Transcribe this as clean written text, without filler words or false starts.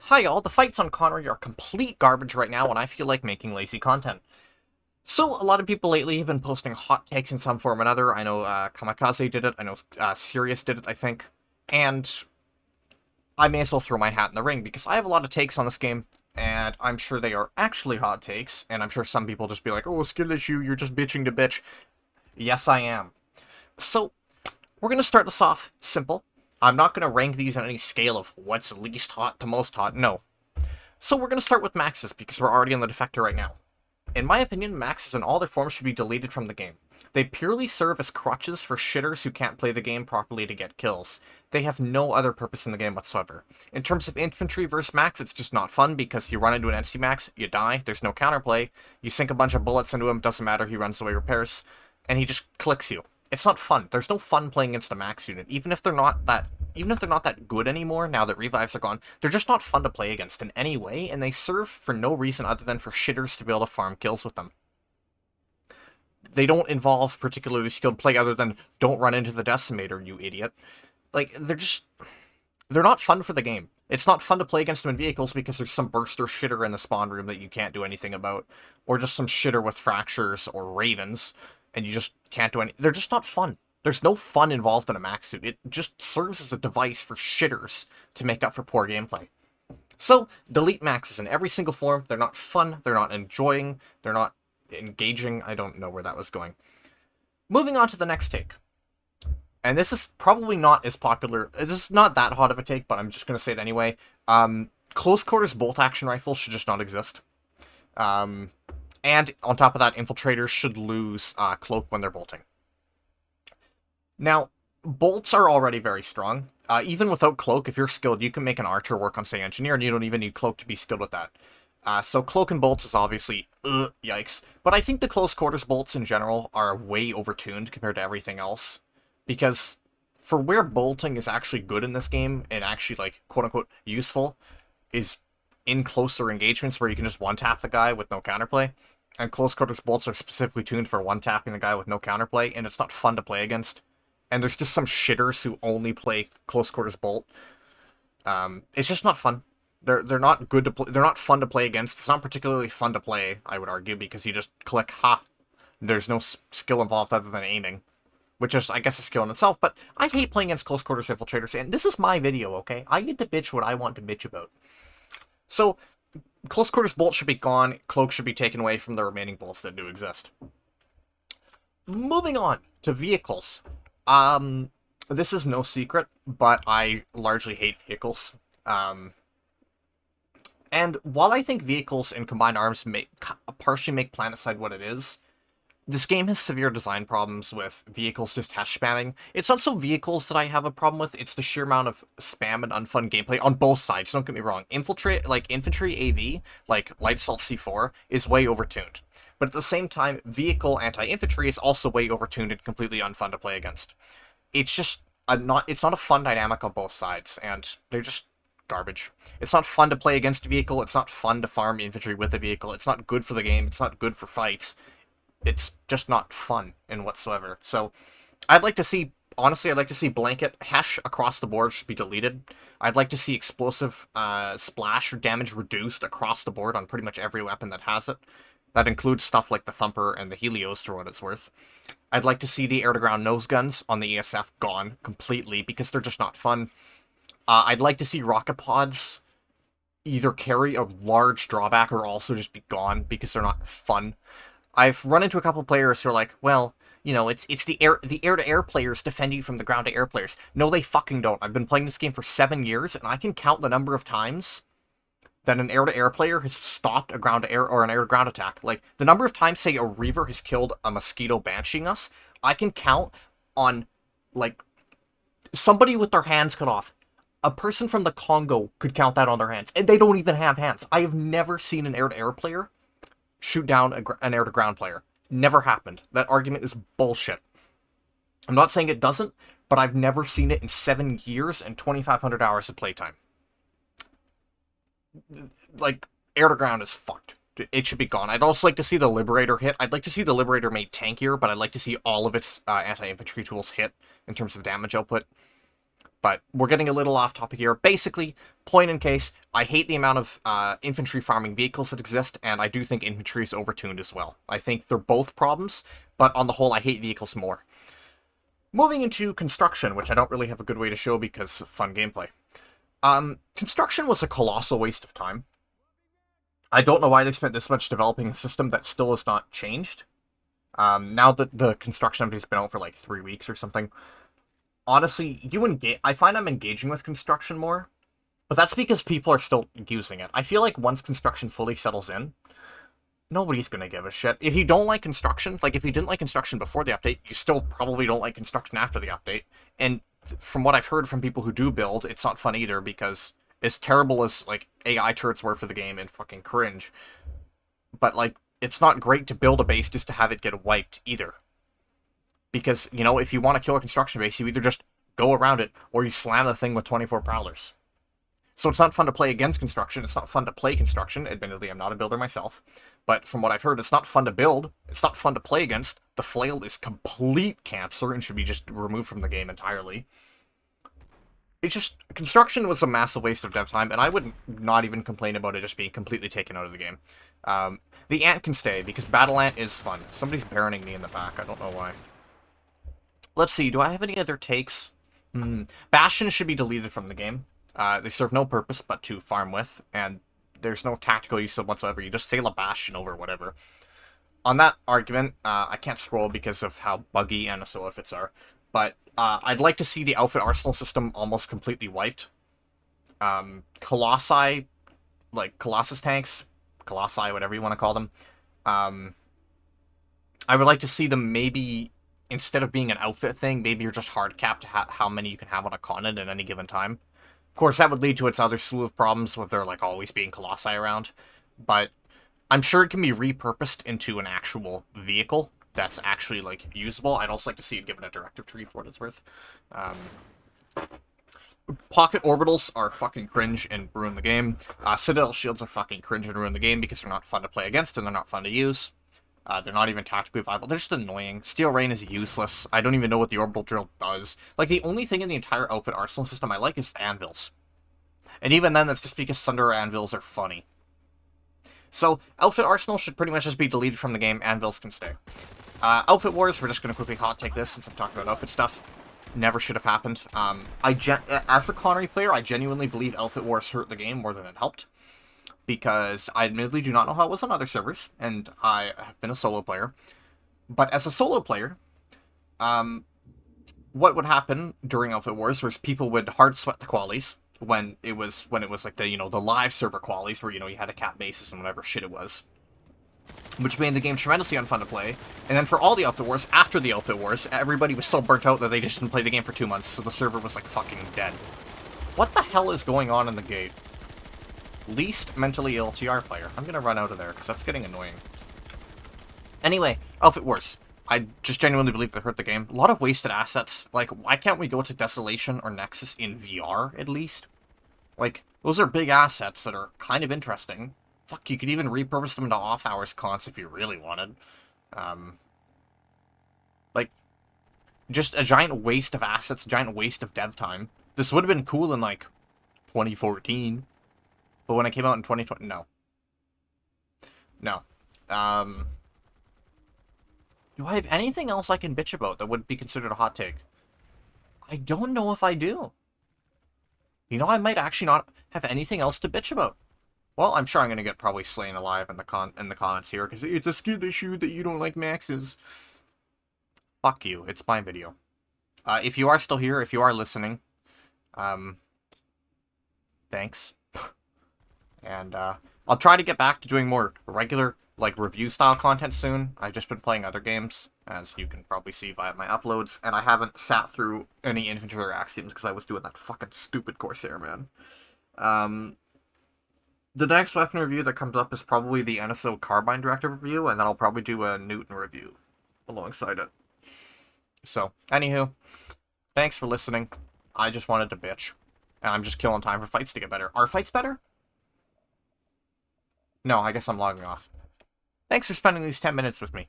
Hi y'all, the fights on Connery are complete garbage right now and I feel like making lazy content. So, a lot of people lately have been posting hot takes in some form or another. I know Kamikaze did it, I know Sirius did it, I think. And I may as well throw my hat in the ring because I have a lot of takes on this game, and I'm sure they are actually hot takes, and I'm sure some people just be like, oh, skill issue, you're just bitching to bitch. Yes, I am. So, we're going to start this off simple. I'm not going to rank these on any scale of what's least hot to most hot, no. So we're going to start with maxes, because we're already on the defector right now. In my opinion, maxes in all their forms should be deleted from the game. They purely serve as crutches for shitters who can't play the game properly to get kills. They have no other purpose in the game whatsoever. In terms of infantry versus max, it's just not fun, because you run into an NC max, you die, there's no counterplay, you sink a bunch of bullets into him, doesn't matter, he runs away, repairs, and he just clicks you. It's not fun. There's no fun playing against a max unit, even if they're not that good anymore, now that revives are gone, they're just not fun to play against in any way, and they serve for no reason other than for shitters to be able to farm kills with them. They don't involve particularly skilled play other than don't run into the decimator, you idiot. Like, they're not fun for the game. It's not fun to play against them in vehicles because there's some burster shitter in the spawn room that you can't do anything about, or just some shitter with fractures or ravens, and you just can't do any. They're just not fun. There's no fun involved in a max suit. It just serves as a device for shitters to make up for poor gameplay. So, delete maxes in every single form. They're not fun, they're not enjoying, they're not engaging. I don't know where that was going. Moving on to the next take. And this is probably not as popular. This is not that hot of a take, but I'm just going to say it anyway. Close quarters bolt action rifles should just not exist. And on top of that, infiltrators should lose cloak when they're bolting. Now, bolts are already very strong. Even without cloak, if you're skilled, you can make an archer work on, say, engineer, and you don't even need cloak to be skilled with that. So cloak and bolts is obviously, yikes. But I think the close quarters bolts in general are way overtuned compared to everything else. Because for where bolting is actually good in this game, and actually, like, quote-unquote, useful, is in closer engagements where you can just one-tap the guy with no counterplay. And close quarters bolts are specifically tuned for one-tapping the guy with no counterplay, and it's not fun to play against. And there's just some shitters who only play close quarters bolt. It's just not fun. They're not good to play. They're not fun to play against. It's not particularly fun to play, I would argue, because you just click, ha. There's no skill involved other than aiming, which is, I guess, a skill in itself. But I hate playing against close quarters infiltrators, and this is my video, okay? I get to bitch what I want to bitch about. So, close quarters bolts should be gone. Cloak should be taken away from the remaining bolts that do exist. Moving on to vehicles. This is no secret, but I largely hate vehicles. And while I think vehicles and combined arms partially make PlanetSide what it is, this game has severe design problems with vehicles just hash spamming. It's not so vehicles that I have a problem with, it's the sheer amount of spam and unfun gameplay on both sides, don't get me wrong. Infantry AV, like Light Assault C4, is way overtuned. But at the same time, vehicle anti-infantry is also way overtuned and completely unfun to play against. It's just it's not a fun dynamic on both sides, and they're just garbage. It's not fun to play against a vehicle, it's not fun to farm infantry with a vehicle, it's not good for the game, it's not good for fights. It's just not fun in whatsoever. So, honestly, I'd like to see blanket hash across the board should be deleted. I'd like to see explosive splash or damage reduced across the board on pretty much every weapon that has it. That includes stuff like the Thumper and the Helios, for what it's worth. I'd like to see the air-to-ground nose guns on the ESF gone completely, because they're just not fun. I'd like to see rocket pods either carry a large drawback or also just be gone, because they're not fun. I've run into a couple players who are like, well, you know, it's the air-to-air players defend you from the ground-to-air players. No, they fucking don't. I've been playing this game for 7 years, and I can count the number of times that an air-to-air player has stopped a ground-to-air or an air-to-ground attack. Like, the number of times, say, a Reaver has killed a Mosquito Bansheeing us, I can count on, like, somebody with their hands cut off. A person from the Congo could count that on their hands, and they don't even have hands. I have never seen an air-to-air player shoot down an air-to-ground player. Never happened. That argument is bullshit. I'm not saying it doesn't, but I've never seen it in 7 years and 2,500 hours of playtime. Like, air-to-ground is fucked. It should be gone. I'd also like to see the Liberator hit. I'd like to see the Liberator made tankier, but I'd like to see all of its anti-infantry tools hit in terms of damage output. But we're getting a little off topic here. Basically, point in case, I hate the amount of infantry farming vehicles that exist, and I do think infantry is overtuned as well. I think they're both problems, but on the whole, I hate vehicles more. Moving into construction, which I don't really have a good way to show because of fun gameplay. Construction was a colossal waste of time. I don't know why they spent this much developing a system that still has not changed. Now that the construction update's been out for like 3 weeks or something. Honestly, I find I'm engaging with construction more, but that's because people are still using it. I feel like once construction fully settles in, nobody's gonna give a shit. If you don't like construction, like if you didn't like construction before the update, you still probably don't like construction after the update. And from what I've heard from people who do build, it's not fun either, because as terrible as like AI turrets were for the game and fucking cringe, but like it's not great to build a base just to have it get wiped either. Because, you know, if you want to kill a construction base, you either just go around it, or you slam the thing with 24 prowlers. So it's not fun to play against construction, it's not fun to play construction. Admittedly, I'm not a builder myself. But from what I've heard, it's not fun to build, it's not fun to play against. The flail is complete cancer and should be just removed from the game entirely. It's just, construction was a massive waste of dev time, and I would not even complain about it just being completely taken out of the game. The ant can stay, because battle ant is fun. Somebody's baroning me in the back, I don't know why. Let's see, do I have any other takes? Bastion should be deleted from the game. They serve no purpose but to farm with, and there's no tactical use whatsoever. You just sail a Bastion over whatever. On that argument, I can't scroll because of how buggy NSO outfits are, but I'd like to see the outfit arsenal system almost completely wiped. Colossi, like Colossus tanks, Colossi, whatever you want to call them, I would like to see them maybe, instead of being an outfit thing, maybe you're just hard capped to how many you can have on a continent at any given time. Of course, that would lead to its other slew of problems with there like always being Colossi around, but I'm sure it can be repurposed into an actual vehicle that's actually like usable. I'd also like to see it given a directive tree for what it's worth. Pocket orbitals are fucking cringe and ruin the game. Citadel shields are fucking cringe and ruin the game because they're not fun to play against and they're not fun to use. They're not even tactically viable. They're just annoying. Steel Rain is useless. I don't even know what the orbital drill does. Like, the only thing in the entire outfit arsenal system I like is anvils. And even then, that's just because Sunder anvils are funny. So, outfit arsenal should pretty much just be deleted from the game. Anvils can stay. Outfit wars, we're just going to quickly hot take this since I'm talking about outfit stuff. Never should have happened. As a Connery player, I genuinely believe outfit wars hurt the game more than it helped. Because I admittedly do not know how it was on other servers, and I have been a solo player. But as a solo player, what would happen during Outfit Wars was people would hard sweat the qualies when it was like the, you know, the live server qualies where, you know, you had to cap bases and whatever shit it was. Which made the game tremendously unfun to play. And then for all the Outfit Wars, after the Outfit Wars, everybody was so burnt out that they just didn't play the game for 2 months, so the server was like fucking dead. What the hell is going on in the gate? Least mentally ill TR player. I'm gonna run out of there, because that's getting annoying. Anyway, Outfit Wars. I just genuinely believe they hurt the game. A lot of wasted assets. Like, why can't we go to Desolation or Nexus in VR, at least? Like, those are big assets that are kind of interesting. Fuck, you could even repurpose them into off-hours cons if you really wanted. Like, just a giant waste of assets, a giant waste of dev time. This would have been cool in, like, 2014. But when it came out in 2020, no. No. Do I have anything else I can bitch about that would be considered a hot take? I don't know if I do. You know, I might actually not have anything else to bitch about. Well, I'm sure I'm gonna get probably slain alive in the comments here, because it's a skill issue that you don't like maxes. Fuck you, it's my video. If you are still here, if you are listening, thanks. And, I'll try to get back to doing more regular, like, review-style content soon. I've just been playing other games, as you can probably see via my uploads, and I haven't sat through any Infantry or Axioms because I was doing that fucking stupid Corsair, man. The next weapon review that comes up is probably the NSO Carbine Directive review, and then I'll probably do a Newton review alongside it. So, anywho, thanks for listening. I just wanted to bitch, and I'm just killing time for fights to get better. Are fights better? No, I guess I'm logging off. Thanks for spending these 10 minutes with me.